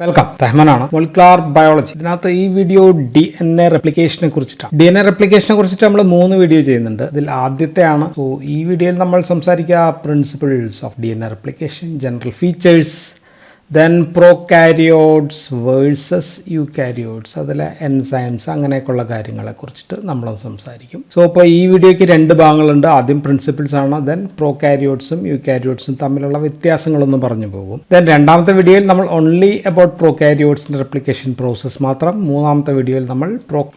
Welcome. റഹ്മാനാണ്. Molecular biology. ഇതിനകത്ത് ഈ video DNA റെപ്ലിക്കേഷനെ കുറിച്ചിട്ടാണ്. DNA റെപ്ലിക്കേഷനെ കുറിച്ചിട്ട് നമ്മൾ 3 വീഡിയോ ചെയ്യുന്നുണ്ട്. ഇതിൽ ആദ്യത്തെയാണ്. സോ ഈ വീഡിയോയിൽ നമ്മൾ സംസാരിക്കുക principles of DNA replication, general features, then prokaryotes versus eukaryotes, അതിലെ എൻസൈംസ്, അങ്ങനെയൊക്കെയുള്ള കാര്യങ്ങളെ കുറിച്ചിട്ട് നമ്മൾ സംസാരിക്കും. സോ ഇപ്പോൾ ഈ വീഡിയോയ്ക്ക് 2 ഭാഗങ്ങളുണ്ട്. ആദ്യം പ്രിൻസിപ്പിൾസ് ആണ്, ദെൻ പ്രോകാരിയോട്സും യൂകാരിയോട്സും തമ്മിലുള്ള വ്യത്യാസങ്ങളൊന്നും പറഞ്ഞു പോകും. ദെൻ രണ്ടാമത്തെ വീഡിയോയിൽ നമ്മൾ ഓൺലി അബൌട്ട് പ്രോകാരിയോട്സിന്റെ റെപ്ലിക്കേഷൻ പ്രോസസ് മാത്രം. മൂന്നാമത്തെ വീഡിയോയിൽ നമ്മൾ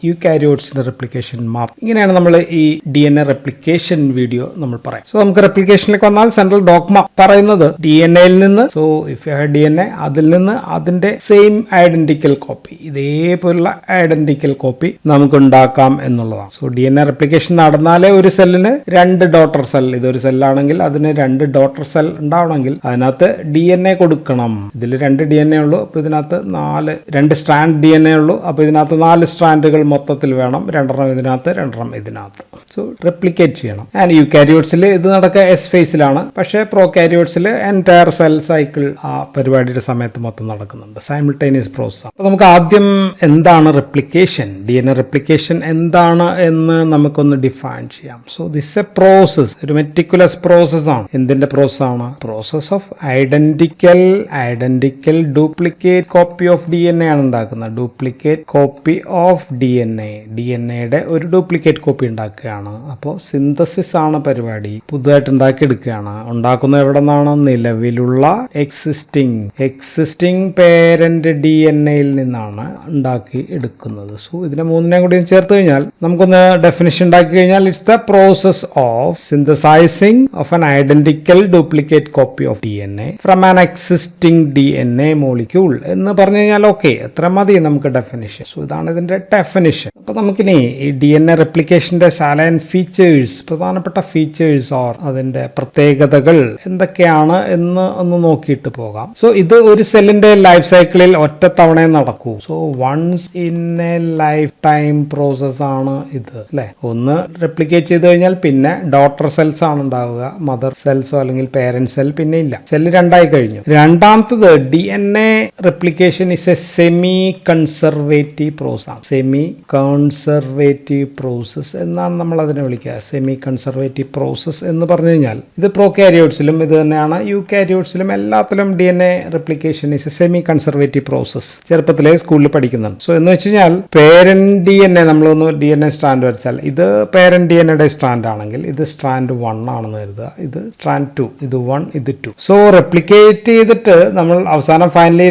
യൂകാരിയോട്സിന്റെ റെപ്ലിക്കേഷൻ മാത്രം. ഇങ്ങനെയാണ് നമ്മൾ ഈ DNA റെപ്ലിക്കേഷൻ വീഡിയോ നമ്മൾ പറയാം. സോ നമുക്ക് റെപ്ലിക്കേഷനിലേക്ക് വന്നാൽ സെൻട്രൽ ഡോഗ്മ പറയുന്നത് DNAയിൽ നിന്ന്, so if you have DNA അതിൽ നിന്ന് അതിന്റെ സെയിം ഐഡന്റിക്കൽ കോപ്പി, ഇതേപോലുള്ള ഐഡന്റിക്കൽ കോപ്പി നമുക്ക് ഉണ്ടാക്കാം എന്നുള്ളതാണ്. സോ DNA റെപ്ലിക്കേഷൻ നടന്നാലേ ഒരു സെല്ലിന് 2 ഡോട്ടർ സെൽ, ഇതൊരു സെല്ലാണെങ്കിൽ അതിന് 2 ഡോട്ടർ സെൽ ഉണ്ടാവണമെങ്കിൽ അതിനകത്ത് DNA കൊടുക്കണം. ഇതിൽ 2 DNA ഉള്ളൂ, അപ്പൊ ഇതിനകത്ത് 2 സ്ട്രാൻഡ് DNA ഉള്ളൂ, അപ്പൊ ഇതിനകത്ത് 4 സ്ട്രാൻഡുകൾ മൊത്തത്തിൽ വേണം. 2 ഇതിനകത്ത്, 2 ഇതിനകത്ത്. സോ റെപ്ലിക്കേറ്റ് ചെയ്യണം. ആൻഡ് യൂകാരിയോട്സിൽ ഇത് നടക്കുക S ഫേസിലാണ്, പക്ഷേ പ്രോകാരിയോട്സിൽ എൻറ്റയർ സെൽ സൈക്കിൾ ആ പരിപാടിയുടെ സമയത്ത് മൊത്തം നടക്കുന്നുണ്ട്, സൈമിൾട്ടേനിയസ് പ്രോസസ്. അപ്പോൾ നമുക്ക് ആദ്യം എന്താണ് റെപ്ലിക്കേഷൻ, DNA റെപ്ലിക്കേഷൻ എന്താണ് എന്ന് നമുക്കൊന്ന് ഡിഫൈൻ ചെയ്യാം. സോ ദിസ് എ പ്രോസസ്, ഒരു മെറ്റിക്കുലസ് പ്രോസസ് ആണ്. എന്തിന്റെ പ്രോസസ് ആണ്? Process of identical duplicate copy of DNA ആണ് ഉണ്ടാക്കുന്നത്. ഡ്യൂപ്ലിക്കേറ്റ് കോപ്പി ഓഫ് DNAയുടെ ഒരു ഡ്യൂപ്ലിക്കേറ്റ് കോപ്പി ഉണ്ടാക്കുകയാണ്. അപ്പോൾ സിന്തസിസ് ആണ് പരിപാടി, പുതുതായിട്ട് ഉണ്ടാക്കിയെടുക്കുകയാണ്. ഉണ്ടാക്കുന്നത് എവിടെ നിന്നാണ്? നിലവിലുള്ള എക്സിസ്റ്റിംഗ് പേരന്റ് DNAയിൽ നിന്നാണ് ഉണ്ടാക്കി എടുക്കുന്നത്. സോ ഇതിനെ 3 കൂടി ചേർത്ത് കഴിഞ്ഞാൽ നമുക്കൊന്ന് ഡെഫിനിഷൻ ഉണ്ടാക്കി കഴിഞ്ഞാൽ it's the process of synthesising of an identical duplicate copy of DNA from an existing DNA molecule എന്ന് പറഞ്ഞു കഴിഞ്ഞാൽ ഓക്കെ, എത്ര മതി നമുക്ക് ഡെഫിനിഷൻ. സോ ഇതാണ് ഇതിന്റെ ഡെഫിനിഷൻ. അപ്പൊ നമുക്കിനി ഈ DNA റെപ്ലിക്കേഷന്റെ സാലൈൻ ഫീച്ചേഴ്സ്, പ്രധാനപ്പെട്ട ഫീച്ചേഴ്സ് ഓർ അതിന്റെ പ്രത്യേകതകൾ എന്തൊക്കെയാണ് എന്ന് ഒന്ന് നോക്കിയിട്ട് പോകാം. സോ ഇത് ഒരു സെല്ലിന്റെ ലൈഫ് സൈക്കിളിൽ ഒറ്റ തവണ നടക്കൂ. So once in a lifetime process ആണ് ഇത്, അല്ലെ? ഒന്ന് റെപ്ലിക്കേറ്റ് ചെയ്ത് കഴിഞ്ഞാൽ പിന്നെ ഡോട്ടർ സെൽസ് ആണ് ഉണ്ടാവുക, മദർ സെൽസോ അല്ലെങ്കിൽ പേരന്റ് സെൽ പിന്നെ ഇല്ല, സെല്ല് 2 കഴിഞ്ഞു. രണ്ടാമത്തത് DNA replication is A semi conservative process ആണ്. സെമി കൺസർവേറ്റീവ് പ്രോസസ് എന്നാണ് നമ്മൾ അതിനെ വിളിക്കുക. സെമി കൺസർവേറ്റീവ് പ്രോസസ് എന്ന് പറഞ്ഞു കഴിഞ്ഞാൽ ഇത് പ്രോകാരിയോട്സിലും ഇത് തന്നെയാണ്, യൂകാരിയോട്സിലും എല്ലാത്തിലും DNA replication is A semi conservative process. ചെറുപ്പത്തിലെ സ്കൂളിൽ പഠിക്കുന്നുണ്ട്. സോ എന്ന് വെച്ച് കഴിഞ്ഞാൽ പേരന്റ് DNA, നമ്മളൊന്ന് DNA സ്ട്രാൻഡ് വരച്ചാൽ ഇത് പേരന്റ് DNAയുടെ സ്ട്രാൻഡ് ആണെങ്കിൽ ഇത് സ്ട്രാൻഡ് 1 ആണെന്ന് കരുതുക, ഇത് സ്ട്രാൻഡ് 2, ഇത് 1, ഇത് 2. സോ റെപ്ലിക്കേറ്റ് ചെയ്തിട്ട് നമ്മൾ അവസാനം ഫൈനലി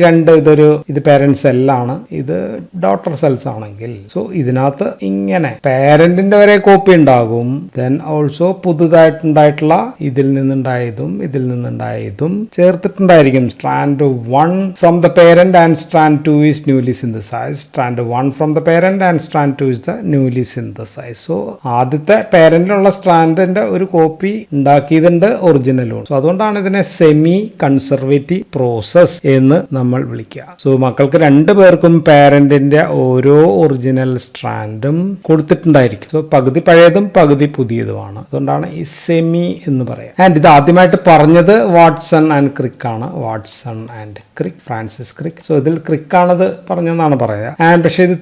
ഇത് പേരന്റ് സെല്ലാണ്, ഇത് ഡോട്ടർ സെൽസ് ആണെങ്കിൽ സോ ഇതിനകത്ത് ഇങ്ങനെ പേരന്റിന്റെ വരെ കോപ്പി ഉണ്ടാകും. ദെൻ ഓൾസോ പുതുതായിട്ടുണ്ടായിട്ടുള്ള ഇതിൽ നിന്നുണ്ടായതും ചേർത്തിട്ടുണ്ടായിരിക്കും. Strand 1 from the parent and strand 2 is newly synthesised. Strand 1 from the parent and strand 2 is the newly synthesised. So ആദ്യത്തെ പേരന്റിലുള്ള സ്ട്രാൻഡിന്റെ ഒരു കോപ്പി ഉണ്ടാക്കിയതിന്റെ ഒറിജിനലും. സോ അതുകൊണ്ടാണ് ഇതിനെ സെമി കൺസർവേറ്റീവ് പ്രോസസ് എന്ന് നമ്മൾ വിളിക്കുക. സോ മക്കൾക്ക് 2 പേർക്കും പേരന്റിന്റെ ഓരോ ഒറിജിനൽ സ്ട്രാൻഡും കൊടുത്തിട്ടുണ്ടായിരിക്കും. സോ പകുതി പഴയതും പകുതി പുതിയതുമാണ്. അതുകൊണ്ടാണ് ഈ സെമി എന്ന് പറയാം. ആൻഡ് ഇത് ആദ്യമായിട്ട് പറഞ്ഞത് വാട്സൺ ആൻഡ് ക്രിക്ക് ആണ്. Francis Crick. സോ ഇതിൽ ക്രിക്ക് ആണത് പറഞ്ഞെന്നാണ് പറയുക. ആൻഡ് പക്ഷെ ഇത്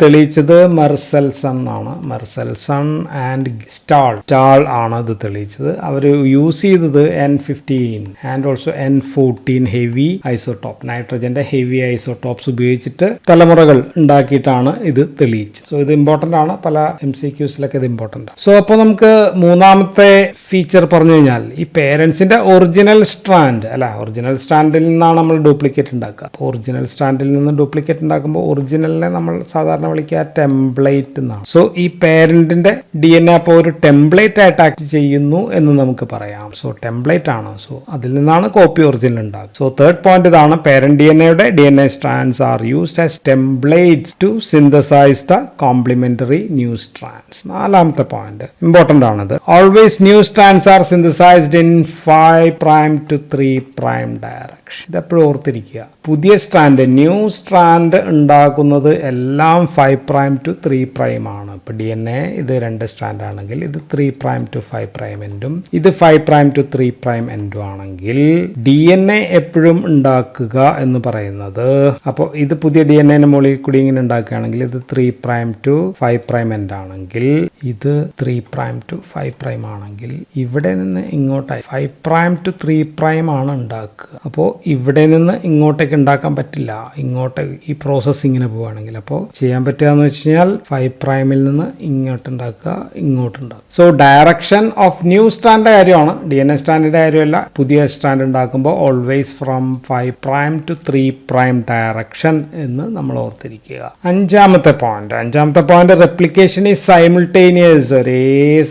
തെളിയിച്ചത് മെർസൽസൺ ആണ്. മെർസൽസൺ ആൻഡ് സ്റ്റാൾ ആണ് ഇത് തെളിയിച്ചത്. അവർ യൂസ് ചെയ്തത് N15 and also N14 heavy isotope, നൈട്രജന്റെ ഹെവി ഐസോടോപ്സ് ഉപയോഗിച്ചിട്ട് തലമുറകൾ ഉണ്ടാക്കിയിട്ടാണ് ഇത് തെളിയിച്ചത്. സോ ഇത് ഇമ്പോർട്ടന്റ് ആണ്, പല MCQസിലൊക്കെ ഇത് ഇമ്പോർട്ടന്റ്. സോ അപ്പോൾ നമുക്ക് മൂന്നാമത്തെ ഫീച്ചർ പറഞ്ഞു കഴിഞ്ഞാൽ ഈ പേരൻസിന്റെ ഒറിജിനൽ സ്ട്രാൻഡിൽ നിന്നാണ് നമ്മൾ ഡ്യൂപ്ലിക്കേറ്റ് ഉണ്ടാക്കുക. അപ്പോൾ ഒറിജിനൽ സ്ട്രാൻഡിൽ നിന്ന് ഡ്യൂപ്ലിക്കേറ്റ് ഉണ്ടാക്കുമ്പോൾ ഒറിജിനലിനെ നമ്മൾ സാധാരണ വിളിക്കുക ടെംപ്ലേറ്റ് എന്നാണ്. സോ ഈ പേരന്റിന്റെ DNA അപ്പോൾ ഒരു ടെംപ്ലേറ്റ് ആയിട്ട് ആക്ട് ചെയ്യുന്നു എന്ന് നമുക്ക് പറയാം. സോ ടെംപ്ലേറ്റ് ആണ്. സോ അതിൽ നിന്നാണ് കോപ്പി ഒറിജിനൽ ഉണ്ടാകുക. സോ തേർഡ് പോയിന്റ് ഇതാണ്, parent DNAയുടെ DNA strands are used as templates to synthesize the complementary new strands. നാലാമത്തെ പോയിന്റ് ഇമ്പോർട്ടന്റ് ആണിത്. Always new strands are synthesized in 5' to 3' direction. Direction. ഇതെപ്പോഴും ഓർത്തിരിക്കുക. പുതിയ strand, new strand ഉണ്ടാക്കുന്നത് എല്ലാം 5' to 3' ആണ്. ഇപ്പൊ DNA ഇത് 2 സ്ട്രാൻഡ് ആണെങ്കിൽ ഇത് 3' to 5' എൻഡും ഇത് 5' to 3' എൻഡും ആണെങ്കിൽ DNA എപ്പോഴും ഉണ്ടാക്കുക എന്ന് പറയുന്നത്, അപ്പോൾ ഇത് പുതിയ DNA മുകളിൽ കൂടി ഇങ്ങനെ ഉണ്ടാക്കുകയാണെങ്കിൽ ഇത് 3' to 5' എൻഡ് ആണെങ്കിൽ ഇത് 3' to 5' ആണെങ്കിൽ ഇവിടെ നിന്ന് ഇങ്ങോട്ടായി 5' to 3' ആണ് ഉണ്ടാക്കുക. അപ്പോൾ ഇവിടെ നിന്ന് ഇങ്ങോട്ടേക്ക് ഉണ്ടാക്കാൻ പറ്റില്ല. ഇങ്ങോട്ട് ഈ പ്രോസസ്സ് ഇങ്ങനെ പോവുകയാണെങ്കിൽ അപ്പോൾ ചെയ്യാൻ പറ്റുക എന്ന് വെച്ച് കഴിഞ്ഞാൽ 5' നിന്ന് ഇങ്ങോട്ട് ഉണ്ടാക്കുക, ഇങ്ങോട്ട് ഉണ്ടാക്കുക. സോ ഡയറക്ഷൻ ഓഫ് ന്യൂ സ്ട്രാൻഡിന്റെ കാര്യമാണ്, DNA സ്ട്രാൻഡിന്റെ കാര്യമല്ല. പുതിയ സ്ട്രാൻഡ് ഉണ്ടാക്കുമ്പോൾ ഓൾവേസ് ഫ്രം 5' to 3' ഡയറക്ഷൻ എന്ന് നമ്മൾ ഓർത്തിരിക്കുക. അഞ്ചാമത്തെ പോയിന്റ് റെപ്ലിക്കേഷൻ ഈസ് സൈമിൾട്ടേനിയസ്. ഒരേ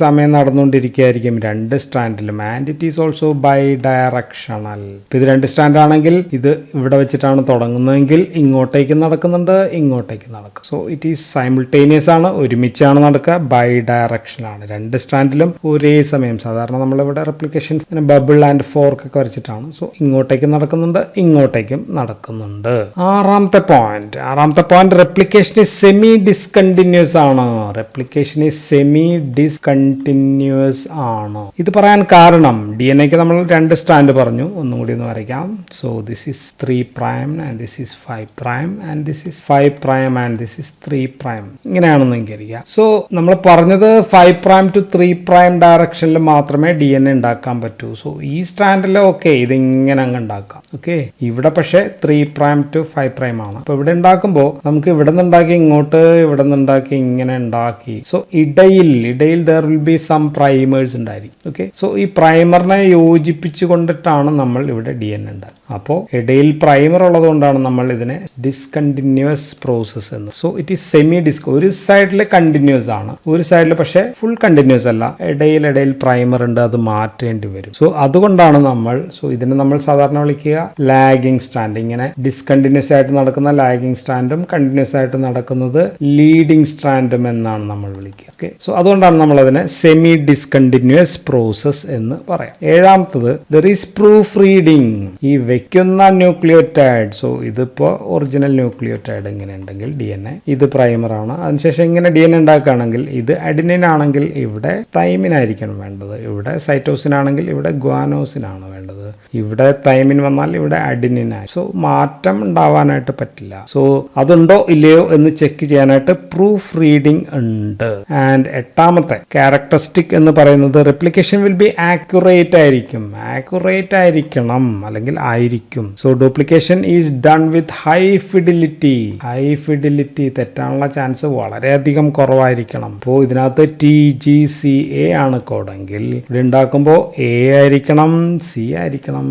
സമയം നടന്നുകൊണ്ടിരിക്കുകയായിരിക്കും 2 സ്ട്രാൻഡിലും. And it is also bidirectional. ഇത് 2 സ്ട്രാൻഡ് ആണെങ്കിൽ ഇത് ഇവിടെ വെച്ചിട്ടാണ് തുടങ്ങുന്നതെങ്കിൽ ഇങ്ങോട്ടേക്ക് നടക്കുന്നുണ്ട്, ഇങ്ങോട്ടേക്ക് നടക്കും. സോ ഇറ്റ് ഈസ് സൈമിൾട്ടേനിയസ് ആണ്, ഒരുമിച്ചാണ് നടക്കുക, ബൈ ഡയറക്ഷൻ ആണ്. 2 സ്ട്രാൻഡിലും ഒരേ സമയം. സാധാരണ നമ്മളിവിടെ റെപ്ലിക്കേഷൻ ബബിൾ ആൻഡ് ഫോർക്ക് ഒക്കെ വരച്ചിട്ടാണ്. സോ ഇങ്ങോട്ടേക്ക് നടക്കുന്നുണ്ട്, ഇങ്ങോട്ടേക്കും നടക്കുന്നുണ്ട്. ആറാമത്തെ point replication is semi discontinuous ആണ്. റെപ്ലിക്കേഷൻ ഈസ് സെമി ഡിസ്കണ്ടിന്യൂസ് ആണ്. ഇത് പറയാൻ കാരണം DNA നമ്മൾ 2 സ്ട്രാൻഡ് പറഞ്ഞു, ഒന്നും കൂടി ഒന്ന് വരയ്ക്കാം. So this is 3' and this is 5' and this is 5' and this is 3'. ഇങ്ങനെയാണെന്ന് എനിക്കറിയാം. സോ നമ്മൾ പറഞ്ഞത് 5' to 3' ഡയറക്ഷനിൽ മാത്രമേ DNA ഉണ്ടാക്കാൻ പറ്റൂ. സോ ഈ സ്ട്രാൻഡിൽ ഓക്കെ ഇതിങ്ങനെ അങ്ങ് ഉണ്ടാക്കാം. ഓക്കെ, ഇവിടെ പക്ഷേ 3' to 5' ആണ്. അപ്പൊ ഇവിടെ ഉണ്ടാക്കുമ്പോൾ നമുക്ക് ഇവിടെ നിന്ന് ഉണ്ടാക്കി ഇങ്ങോട്ട്, ഇവിടെ നിന്ന് ഉണ്ടാക്കി ഇങ്ങനെ ഉണ്ടാക്കി. സോ ഇടയിൽ there will be some primers ഉണ്ടായിരിക്കും. ഓക്കെ, സോ ഈ പ്രൈമറിനെ യോജിപ്പിച്ചു കൊണ്ടിട്ടാണ് നമ്മൾ ഇവിടെ DNA ഉണ്ടാക്കുക. അപ്പോൾ ഇടയിൽ പ്രൈമർ ഉള്ളത് കൊണ്ടാണ് നമ്മൾ ഇതിനെ ഡിസ്കണ്ടിന്യൂസ് പ്രോസസ് എന്ന്. സോ ഇറ്റ് ഈസ് സെമി ഒരു സൈഡിൽ കണ്ടിന്യൂസ് ആണ്, ഒരു സൈഡിൽ പക്ഷേ ഫുൾ കണ്ടിന്യൂസ് അല്ല. ഇടയിൽ പ്രൈമർ ഉണ്ട്, അത് മാറ്റേണ്ടി വരും. സോ അതുകൊണ്ടാണ് ഇതിനെ നമ്മൾ സാധാരണ വിളിക്കുക ലാഗിങ് സ്റ്റാൻഡ്. ഇങ്ങനെ ഡിസ്കണ്ടിന്യൂസ് ആയിട്ട് നടക്കുന്ന ലാഗിങ് സ്റ്റാൻഡും കണ്ടിന്യൂസ് ആയിട്ട് നടക്കുന്നത് ലീഡിങ് സ്റ്റാൻഡും എന്നാണ് നമ്മൾ വിളിക്കുക. ഓക്കെ, സോ അതുകൊണ്ടാണ് നമ്മൾ അതിനെ സെമി ഡിസ്കണ്ടിന്യൂസ് പ്രോസസ് എന്ന് പറയാം. ഏഴാമത്തത് ദർ ഈസ് പ്രൂഫ് റീഡിംഗ്. ഈ വെക്കുന്ന ന്യൂക്ലിയോടൈഡ്. സോ ഇതിപ്പോ ഒറിജിനൽ ന്യൂക്ലിയോടൈഡ് ഇങ്ങനെ ഉണ്ടെങ്കിൽ DNA ഇത് പ്രൈമർ ആണ്. അതിനുശേഷം ഇങ്ങനെ DNA ഉണ്ടാക്കുകയാണെങ്കിൽ ഇത് അഡിനിൻ ആണെങ്കിൽ ഇവിടെ തൈമിൻ ആയിരിക്കണം വേണ്ടത്, ഇവിടെ സൈറ്റോസിൻ ആണെങ്കിൽ ഇവിടെ ഗ്വാനോസിൻ ആണ് വേണ്ടത്, ഇവിടെ തൈമിൻ വന്നാൽ ഇവിടെ അഡിനിൻ ആയി. സോ മാറ്റം ഉണ്ടാവാനായിട്ട് പറ്റില്ല. സോ അതുണ്ടോ ഇല്ലയോ എന്ന് ചെക്ക് ചെയ്യാനായിട്ട് പ്രൂഫ് റീഡിംഗ് ഉണ്ട്. ആൻഡ് എട്ടാമത്തെ ക്യാരക്ടറിസ്റ്റിക് എന്ന് പറയുന്നത് റെപ്ലിക്കേഷൻ വിൽ ബി ആക്യുറേറ്റ് ആയിരിക്കും. ആക്യുറേറ്റ് ആയിരിക്കണം അല്ലെങ്കിൽ ആയിരിക്കും. So duplication is done with high fidelity. തെറ്റാനുള്ള ചാൻസ് വളരെയധികം കുറവായിരിക്കണം. അപ്പോൾ ഇതിനകത്ത് TGCA ആണ് കോഡെങ്കിൽ ഇവിടെ ഉണ്ടാക്കുമ്പോൾ A ആയിരിക്കണം, C ആയിരിക്കണം,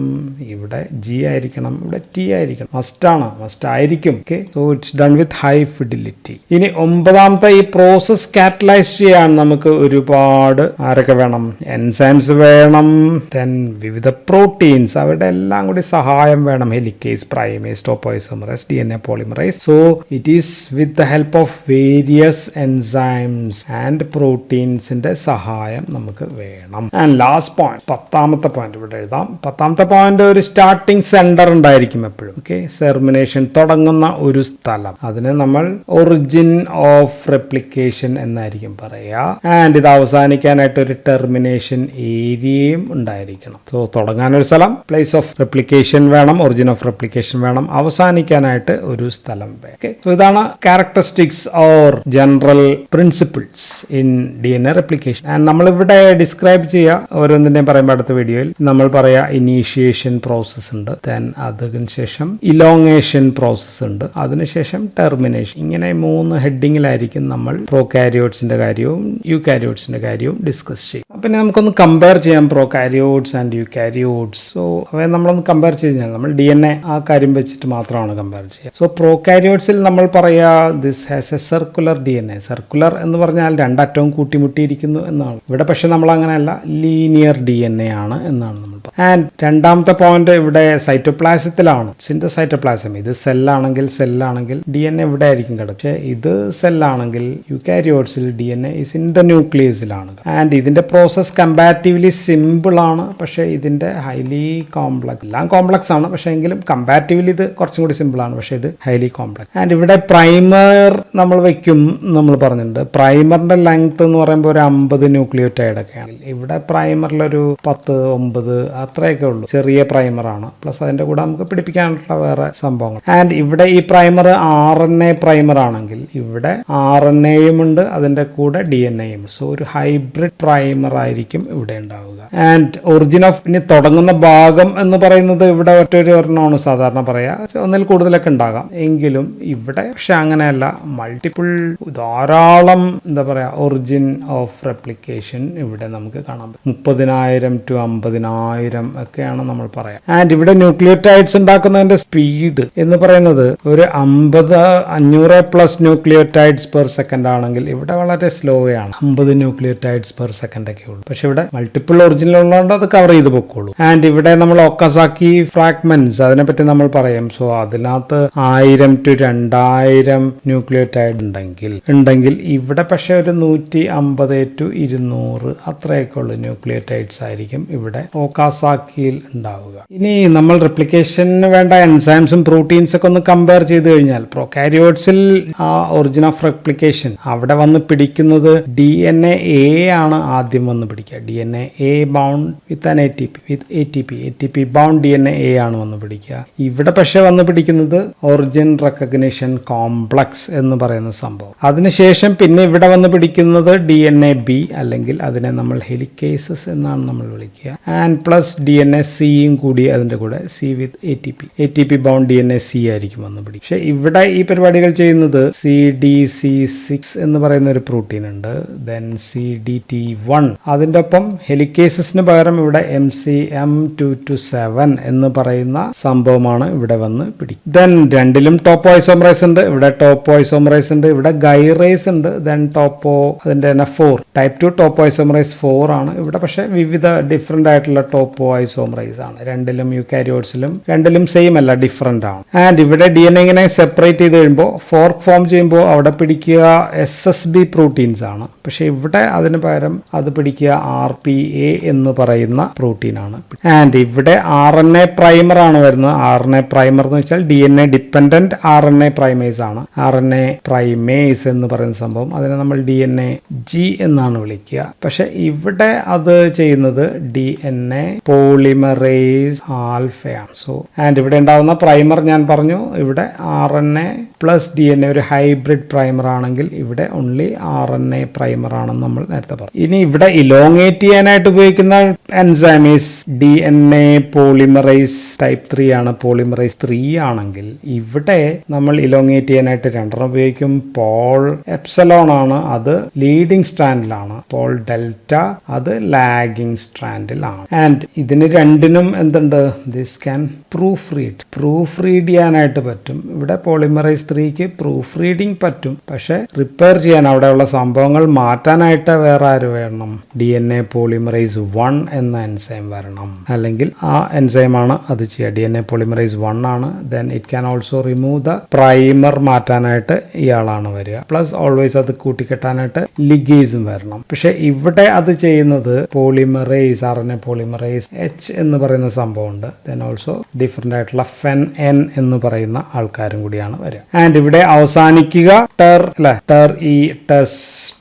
ഇവിടെ G ആയിരിക്കണം, ഇവിടെ T ആയിരിക്കണം. മസ്റ്റ് ആയിരിക്കും. Okay, so it's done with high fidelity. ഇനി ഒമ്പതാമത്തെ ഈ പ്രോസസ് കാറ്റലൈസ് ചെയ്യാൻ നമുക്ക് ഒരുപാട് ആരൊക്കെ വേണം? എൻസൈംസ് വേണം, ദെൻ വിവിധ പ്രോട്ടീൻസ്, അവരുടെ എല്ലാം കൂടി സഹായം വേണം. Helicase, primase, topoisomerase, DNA polymerase. So it is with the help of various enzymes and പ്രോട്ടീൻസിന്റെ സഹായം നമുക്ക് വേണം. ആൻഡ് ലാസ്റ്റ് പോയിന്റ്, പത്താമത്തെ പോയിന്റ് ഇവിടെ എഴുതാം. പത്താമത്തെ പോയിന്റ് ഒരു സ്റ്റാർട്ടിംഗ് സെന്റർ ഉണ്ടായിരിക്കും എപ്പോഴും. ഓക്കെ, ടെർമിനേഷൻ തുടങ്ങുന്ന ഒരു സ്ഥലം, അതിനെ നമ്മൾ ഒറിജിൻ ഓഫ് റെപ്ലിക്കേഷൻ എന്നായിരിക്കും പറയുക. ആൻഡ് ഇത് അവസാനിക്കാനായിട്ട് ഒരു ടെർമിനേഷൻ ഏരിയയും ഉണ്ടായിരിക്കണം. സോ തുടങ്ങാനൊരു സ്ഥലം, പ്ലേസ് ഓഫ് റെപ്ലിക്കേഷൻ വേണം, ഒറിജിൻ ഓഫ് റെപ്ലിക്കേഷൻ വേണം, അവസാനിക്കാനായിട്ട് ഒരു സ്ഥലം വേണം. ഓക്കെ, സോ ഇതാണ് characteristics or general principles in DNA replication. And നമ്മളിവിടെ ഡിസ്ക്രൈബ് ചെയ്യുക ഓരോന്നിന്റെയും പറയുമ്പോൾ അടുത്ത വീഡിയോയിൽ നമ്മൾ പറയാ ഇനീഷ്യേഷൻ പ്രോസസ് ഉണ്ട്, ദെൻ അതിനുശേഷം ഇലോങ്ങേഷൻ പ്രോസസ് ഉണ്ട്, അതിനുശേഷം ടെർമിനേഷൻ. ഇങ്ങനെ 3 ഹെഡിങ്ങിലായിരിക്കും നമ്മൾ പ്രോകാരിയോട്സിന്റെ കാര്യവും യൂകാരിയോട്സിന്റെ കാര്യവും ഡിസ്കസ് ചെയ്യും. പിന്നെ നമുക്കൊന്ന് കമ്പയർ ചെയ്യാം പ്രോകാരിയോട്സ് ആൻഡ് യൂകാരിയോട്സ്. സോ അവയെ നമ്മളൊന്ന് കമ്പയർ ചെയ്ത് കഴിഞ്ഞാൽ നമ്മൾ DNA ആ കാര്യം വെച്ചിട്ട് മാത്രമാണ് കമ്പയർ ചെയ്യുക. സോ പ്രോകാരിയോട്സിൽ നമ്മൾ പറയാ this has A circular DNA. Circular എന്ന് പറഞ്ഞാൽ 2 അറ്റവും കൂട്ടിമുട്ടിയിരിക്കുന്നു എന്നാണ്. ഇവിടെ പക്ഷെ നമ്മൾ അങ്ങനെയല്ല, ലീനിയർ DNA ആണ് എന്നാണ് നമ്മൾ പറയുന്നത്. ആൻഡ് രണ്ടാമത്തെ പോയിന്റ് ഇവിടെ സൈറ്റോപ്ലാസത്തിലാണ്. ഇതിന്റെ സൈറ്റോപ്ലാസം ഇത് സെല്ലാണെങ്കിൽ DNA ഇവിടെ ആയിരിക്കും കിടക്കുക. പക്ഷേ ഇത് സെല്ലാണെങ്കിൽ യുകാരിയോട്സിൽ DNA ഇസ് ഇൻ ദ ന്യൂക്ലിയസിലാണ്. ആൻഡ് ഇതിന്റെ പ്രോസസ് കമ്പാരിറ്റീവ്ലി സിമ്പിൾ ആണ്. പക്ഷേ ഇതിന്റെ ഹൈലി കോംപ്ലക്സ്, എല്ലാം കോംപ്ലക്സ് ആണ്, പക്ഷേ എങ്കിലും കമ്പാരിറ്റീവ്ലി ഇത് കുറച്ചും കൂടി സിമ്പിൾ ആണ്. പക്ഷേ ഇത് ഹൈലി കോംപ്ലക്സ്. ആൻഡ് ഇവിടെ പ്രൈമർ നമ്മൾ വെക്കും, നമ്മൾ പറഞ്ഞിട്ടുണ്ട്. പ്രൈമറിന്റെ ലെങ്ത് എന്ന് പറയുമ്പോൾ ഒരു 50 ന്യൂക്ലിയോടൈഡ് ഒക്കെയാണ്. ഇവിടെ പ്രൈമറിലൊരു 10, 9 അത്രയൊക്കെ ഉള്ളൂ. ചെറിയ പ്രൈമറാണ്. പ്ലസ് അതിന്റെ കൂടെ നമുക്ക് പിടിപ്പിക്കാനുള്ള വേറെ സംഭവങ്ങൾ. ആൻഡ് ഇവിടെ ഈ പ്രൈമർ RNA പ്രൈമർ ആണെങ്കിൽ ഇവിടെ RNAയും ഉണ്ട്, അതിന്റെ കൂടെ DNAയും. സോ ഒരു ഹൈബ്രിഡ് പ്രൈമർ ആയിരിക്കും ഇവിടെ ഉണ്ടാവുക. ആൻഡ് ഒറിജിൻ ഓഫ് ഇനി തുടങ്ങുന്ന ഭാഗം എന്ന് പറയുന്നത് ഇവിടെ ഒരെണ്ണമാണ് സാധാരണ പറയാ. ഒന്നിൽ കൂടുതലൊക്കെ ഉണ്ടാകാം. എങ്കിലും ഇവിടെ പക്ഷെ അങ്ങനെയല്ല, മൾട്ടിപ്പിൾ ധാരാളം എന്താ പറയാ ഒറിജിൻ ഓഫ് റെപ്ലിക്കേഷൻ ഇവിടെ നമുക്ക് കാണാൻ പറ്റും. 30,000 to 50,000 ഒക്കെയാണ് നമ്മൾ പറയാം. ആൻഡ് ഇവിടെ ന്യൂക്ലിയോടൈഡ്സ് ഉണ്ടാക്കുന്നതിന്റെ സ്പീഡ് എന്ന് പറയുന്നത് ഒരു 500 പ്ലസ് ന്യൂക്ലിയോടൈഡ്സ് പെർ സെക്കൻഡ് ആണെങ്കിൽ ഇവിടെ വളരെ സ്ലോ ആണ്. 50 ന്യൂക്ലിയോടൈഡ്സ് പെർ സെക്കൻഡ് ഒക്കെ ഉള്ളൂ. പക്ഷെ ഇവിടെ മൾട്ടിപ്പിൾ ഒറിജിനൽ ഉള്ളതുകൊണ്ട് അത് കവർ ചെയ്ത് പൊക്കോളൂ. ആൻഡ് ഇവിടെ നമ്മൾ ഒക്കാസാക്കി ഫ്രാഗ്മെന്റ്സ് അതിനെപ്പറ്റി നമ്മൾ പറയും. സോ അതിനകത്ത് 1000 to 2000 ന്യൂക്ലിയോടൈഡ് ഉണ്ടെങ്കിൽ ഇവിടെ പക്ഷെ ഒരു 150 to 200 അത്രയൊക്കെ ഉള്ളൂ ന്യൂക്ലിയോടൈഡ്സ് ആയിരിക്കും ഇവിടെ ഒക്കാസാക്കിയിൽ ഉണ്ടാവുക. ഇനി നമ്മൾ റെപ്ലിക്കേഷന് വേണ്ട എൻസൈംസും പ്രോട്ടീൻസ് ഒക്കെ ഒന്ന് കമ്പയർ ചെയ്ത് കഴിഞ്ഞാൽ പ്രൊകാരിയോട്സിൽ ആ ഒറിജിൻ ഓഫ് റെപ്ലിക്കേഷൻ അവിടെ വന്ന് പിടിക്കുന്നത് DNA A ആണ് ആദ്യം വന്ന് പിടിക്കുക. DNA A bound with an ATP bound DNA A ആണ് വന്ന് പിടിക്കുക. ഇവിടെ പക്ഷെ വന്ന് പിടിക്കുന്നത് ഒറിജിൻ റെക്കഗ്നിഷൻ കോംപ്ലക്സ് എന്ന് പറയുന്ന സംഭവം. അതിനുശേഷം പിന്നെ ഇവിടെ വന്ന് പിടിക്കുന്നത് DNA B അല്ലെങ്കിൽ അതിനെ നമ്മൾ ഹെലിക്കേസസ് എന്നാണ് നമ്മൾ വിളിക്കുക. ആൻഡ് പ്ലസ് DNA Cയും കൂടി അതിന്റെ കൂടെ C വിത്ത് ATP ബൗണ്ട് DNA C ആയിരിക്കും വന്ന് പിടിക്കുക. പക്ഷെ ഇവിടെ ഈ പരിപാടികൾ ചെയ്യുന്നത് CDC6 എന്ന് പറയുന്ന ഒരു പ്രോട്ടീൻ ഉണ്ട്. ദെൻ CDT1 അതിന്റെ ഒപ്പം ഹെലിക്കേസസിന് പകരം ഇവിടെ MCM227 എന്ന് പറയുന്ന സംഭവമാണ് ഇവിടെ വന്ന് പിടിക്കുക. ദെൻ രണ്ടിലും ടോപ്പോ ഐസോമറൈസ് ഉണ്ട്. ഇവിടെ ടോപ്പോ ഐസോമറൈസ് ഉണ്ട്, ഇവിടെ ഗൈറേസ് ഉണ്ട്. ദെൻ ടോപ്പോ അതിന്റെ തന്നെ 4 ടൈപ്പ് 2 ടോപ്പോ ഐസോമറൈസ് 4 ആണ്. ഇവിടെ പക്ഷെ വിവിധ ഡിഫറെന്റ് ആയിട്ടുള്ള ടോപ്പോ ഐസോമറൈസ് ആണ്. രണ്ടിലും യുകാരിയോട്സിലും രണ്ടിലും സെയിം അല്ല, ഡിഫറെന്റ് ആണ്. ആൻഡ് ഇവിടെ DNA ഇങ്ങനെ സെപ്പറേറ്റ് ചെയ്ത് കഴിയുമ്പോൾ ഫോർക്ക് ഫോം ചെയ്യുമ്പോൾ അവിടെ പിടിക്കുക SSB പ്രോട്ടീൻസ് ആണ്. പക്ഷെ ഇവിടെ അതിന് പകരം അത് പിടിക്കുക RPA എന്ന് പറയുന്ന പ്രോട്ടീൻ ആണ്. ആൻഡ് ഇവിടെ RNA പ്രൈമർ ആണ് വരുന്നത്. RNA പ്രൈമർ എന്ന് വെച്ചാൽ DNA ഡിപ്പെൻഡന്റ് RNA പ്രൈമേസ് ആണ്. RNA പ്രൈമേസ് എന്ന് പറയുന്ന സംഭവം അതിനെ നമ്മൾ DNA-G എന്നാണ് വിളിക്കുക. പക്ഷെ ഇവിടെ അത് ചെയ്യുന്നത് DNA പോളിമറേസ് ആൽഫയാണ്. സോ ആൻഡ് ഇവിടെ ഉണ്ടാവുന്ന പ്രൈമർ ഞാൻ പറഞ്ഞു, ഇവിടെ RNA പ്ലസ് DNA ഒരു ഹൈബ്രിഡ് പ്രൈമർ ആണെങ്കിൽ ഇവിടെ ഓൺലി RNA പ്രൈമർ ആണെന്ന് നമ്മൾ നേരത്തെ പറഞ്ഞു. ഇനി ഇവിടെ ഇലോങ്ങേറ്റ് ചെയ്യാനായിട്ട് ഉപയോഗിക്കുന്ന എൻസൈമീസ് DNA പോളിമറൈസ് ടൈപ്പ് 3 ആണ്. പോളിമറൈസ് 3 ആണെങ്കിൽ ഇവിടെ നമ്മൾ ഇലോങ്ങേറ്റ് ചെയ്യാനായിട്ട് 2 ഉപയോഗിക്കും. പോൾ എപ്സലോൺ ആണ്, അത് ലീഡിംഗ് സ്ട്രാൻഡിലാണ്. പോൾ ഡെൽറ്റ അത് ലാഗിംഗ് സ്ട്രാൻഡിലാണ്. ആൻഡ് ഇതിന് രണ്ടിനും എന്തുണ്ട്, ദിസ് ക്യാൻ പ്രൂഫ് റീഡ് ചെയ്യാനായിട്ട് പറ്റും. ഇവിടെ പോളിമറൈസ് 3ക്ക് പ്രൂഫ് റീഡിംഗ് പറ്റും, പക്ഷെ റിപ്പയർ ചെയ്യാൻ അവിടെയുള്ള സംഭവങ്ങൾ മാറ്റാനായിട്ട് വേറെ ആര് വേണം? DNA പോളിമറൈസ് 1 എന്ന എൻസൈം വരണം. അല്ലെങ്കിൽ ആ എൻസൈമാണ് അത് ചെയ്യുക. DNA പോളിമറൈസ് 1 ആണ്. Then it can also remove the primer മാറ്റാനായിട്ട് ഇയാളാണ് വരിക. പ്ലസ് ഓൾവേസ് അത് കൂട്ടിക്കെട്ടാനായിട്ട് ലിഗേസും വരണം. പക്ഷെ ഇവിടെ അത് ചെയ്യുന്നത് പോളിമറൈസ് RNA പോളിമറൈസ് H എന്ന് പറയുന്ന സംഭവമുണ്ട്. ദെൻ ഓൾസോ ഡിഫറെന്റ് ആയിട്ടുള്ള FEN എന്ന് പറയുന്ന ആൾക്കാരും കൂടിയാണ് വരിക. ആൻഡ് ഇവിടെ അവസാനിക്കുക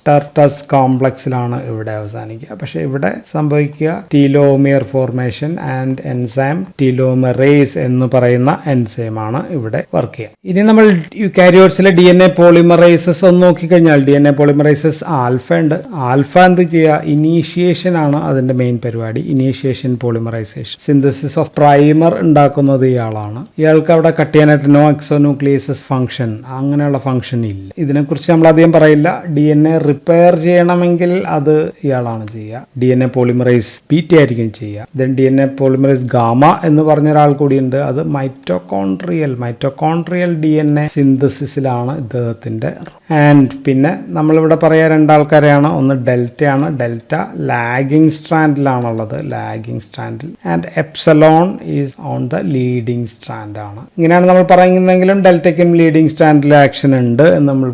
ടെർട്ടസ് കോംപ്ലക്സിലാണ് ഇവിടെ അവസാനിക്കുക. പക്ഷെ ഇവിടെ സംഭവിക്കുക ടീലോമിയർ ഫോർമേഷൻ ആൻഡ് എൻസൈം ടീലോമറേസ് എന്ന് പറയുന്ന എൻസൈമാണ് ഇവിടെ വർക്ക് ചെയ്യുക. ഇനി നമ്മൾ യുകാരിയോട്സിലെ DNA പോളിമറൈസസ് ഒന്ന് നോക്കിക്കഴിഞ്ഞാൽ DNA പോളിമറൈസസ് ആൽഫ ഉണ്ട്. ആൽഫ എന്ത് ചെയ്യുക? ഇനീഷ്യേഷൻ ആണ് അതിന്റെ മെയിൻ പരിപാടി. Initiation polymerization synthesis of primer ഉണ്ടാക്കുന്നത് ഇയാളാണ്. ഇയാൾക്ക് അവിടെ കട്ട് ചെയ്യാനായിട്ട് നോ എക്സോന്യൂക്ലിയസസ് ഫംഗ്ഷൻ അങ്ങനെയുള്ള ഫംഗ്ഷൻ ഇല്ല. ഇതിനെക്കുറിച്ച് നമ്മൾ അധികം പറയില്ല. DNA റിപ്പയർ ചെയ്യണമെങ്കിൽ അത് ഇയാളാണ് ചെയ്യുക. DNA പോളിമറൈസ് ബീറ്റ ആയിരിക്കും ചെയ്യുക. ദെൻ DNA പോളിമറൈസ് ഗാമ എന്ന് പറഞ്ഞ ഒരാൾ കൂടിയുണ്ട്. അത് മൈറ്റോകോൺട്രിയൽ DNA സിന്തസിസിലാണ് ഇദ്ദേഹത്തിന്റെ. ആൻഡ് പിന്നെ നമ്മളിവിടെ പറയാ രണ്ടാൾക്കാരെയാണ്. ഒന്ന് ഡെൽറ്റയാണ്. ഡെൽറ്റ ലാഗിങ് സ്ട്രാൻഡിലാണുള്ളത്, and epsilon is on the leading strand ആണ്. ഇങ്ങനെയാണ് നമ്മൾ പറയുന്നതെങ്കിലും ഡെൽറ്റയ്ക്കും ലീഡിങ് സ്ട്രാൻഡിൽ ആക്ഷൻ ഉണ്ട് എന്ന് നമ്മൾ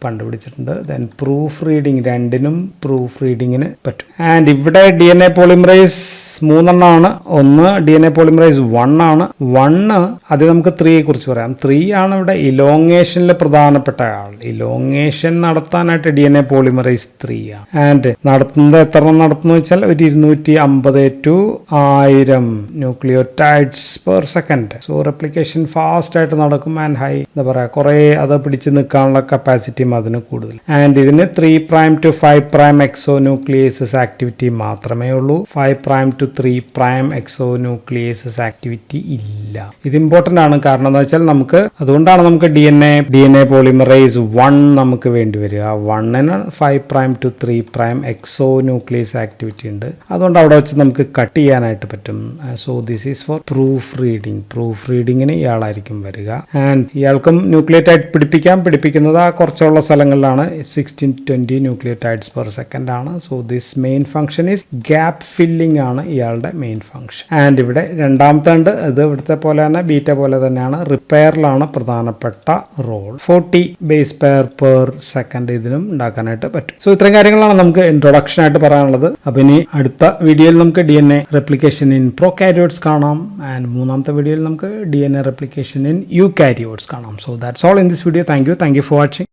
കണ്ടുപിടിച്ചിട്ടുണ്ട്. ദെൻ പ്രൂഫ് റീഡിങ്, രണ്ടിനും പ്രൂഫ് റീഡിങ്ങിന് പറ്റും. ആൻഡ് ഇവിടെ DNA പോളിമറൈസ് 3 എണ്ണമാണ്. ഒന്ന് DNA പോളിമറൈസ് 1 ആണ്. 1 അത് നമുക്ക് 3യെ കുറിച്ച് പറയാം. 3 ആണ് ഇവിടെ ഇലോങ്ങേഷനിൽ പ്രധാനപ്പെട്ട ആൾ. ഇലോങ്ങേഷൻ നടത്താനായിട്ട് DNA പോളിമറൈസ് 3 ആണ്. ആൻഡ് നടത്തുന്നത് എത്ര നടത്തുന്നു വെച്ചാൽ ഒരു 250 to 1000 nucleotides per second. So replication fast ആയിട്ട് നടക്കും. ആൻഡ് ഹൈ എന്താ പറയാ, കുറെ അത് പിടിച്ച് നിൽക്കാനുള്ള കപ്പാസിറ്റിയും അതിന് കൂടുതൽ. ആൻഡ് ഇതിന് 3' to 5' എക്സോന്യൂക്ലിയേസസ് ആക്ടിവിറ്റി മാത്രമേ ഉള്ളൂ. 5' to 3' എക്സോന്യൂക്ലിയേസസ് ആക്ടിവിറ്റി ഇല്ല. ഇത് ഇമ്പോർട്ടന്റ് ആണ്. കാരണം എന്താ വെച്ചാൽ അതുകൊണ്ടാണ് നമുക്ക് DNA പോളിമറൈസ് 1 നമുക്ക് വേണ്ടി വരിക. 1ന് 5' to 3' എക്സോന്യൂക്ലിയസ് ആക്ടിവിറ്റി ഉണ്ട്. അതുകൊണ്ട് അവിടെ വെച്ച് നമുക്ക് കട്ട് ചെയ്യാനായിട്ട് പറ്റും. So this is for proof റീഡിങ്ങിന് ഇയാളായിരിക്കും വരിക. ആൻഡ് ഇയാൾക്കും ന്യൂക്ലിയോടൈഡ് പിടിപ്പിക്കുന്നത് കുറച്ചുള്ള സ്ഥലങ്ങളിലാണ്. 16 to 20 ന്യൂക്ലിയോടൈഡ്സ് പെർ സെക്കൻഡ് ആണ്. So this main function is gap filling ആണ് ഇയാളുടെ മെയിൻ ഫംഗ്ഷൻ. ആൻഡ് ഇവിടെ രണ്ടാമത്തെ ഉണ്ട്. ഇത് ഇവിടുത്തെ പോലെ തന്നെ ബീറ്റ പോലെ തന്നെയാണ്. റിപ്പയറിലാണ് പ്രധാനപ്പെട്ട role. 40 base pair per second ഇതിനും ഉണ്ടാക്കാനായിട്ട് പറ്റും. സോ ഇത്രയും കാര്യങ്ങളാണ് നമുക്ക് ഇൻട്രൊഡക്ഷൻ ആയിട്ട് പറയാനുള്ളത്. അപ്പൊ ഇനി അടുത്ത വീഡിയോയിൽ നമുക്ക് DNA റെപ്ലിക്കേഷൻ ഇൻ പ്രോകാരിയോട്സ് കാണാം. ആൻഡ് മൂന്നാമത്തെ വീഡിയോയിൽ നമുക്ക് DNA റെപ്ലിക്കേഷൻ ഇൻ യൂകാരിയോട്സ് കാണാം. So that's all in this video. Thank you for watching.